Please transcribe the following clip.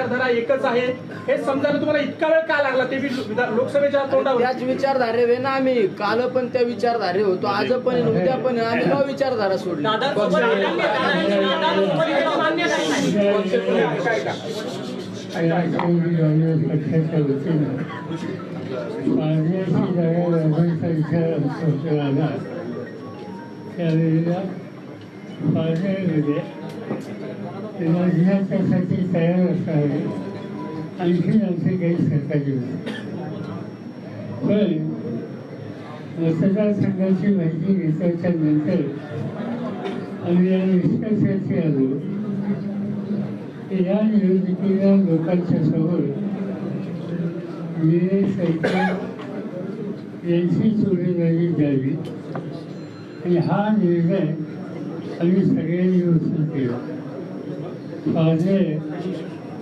विचारधारा एकच आहे हे समजायला तुम्हाला इतका वेळ का लागला ते लोकसभेच्या तोंडावर? त्याच विचारधारे वे ना आम्ही काल पण त्या विचारधारे होतो, आज पण आहे, उद्या पण आहे. आम्ही न विचारधारा सोडली. पक्षाच्या वतीनं पाण्याची जागा लावण्याचा विचार आला त्यावेळेला पाण्यामध्ये लढण्याच्यासाठी तयार असावे आणखी आमचे काही सहकार्य होते. पण मतदारसंघाची माहिती घेतल्याच्या नंतर आम्ही या निष्कर्षाशी आलो की या निवडणुकीला लोकांच्या समोर निलेश लंके यांचीच उमेदवारी द्यावी आणि हा निर्णय आम्ही सगळ्यांनी उचलून केला. पारणे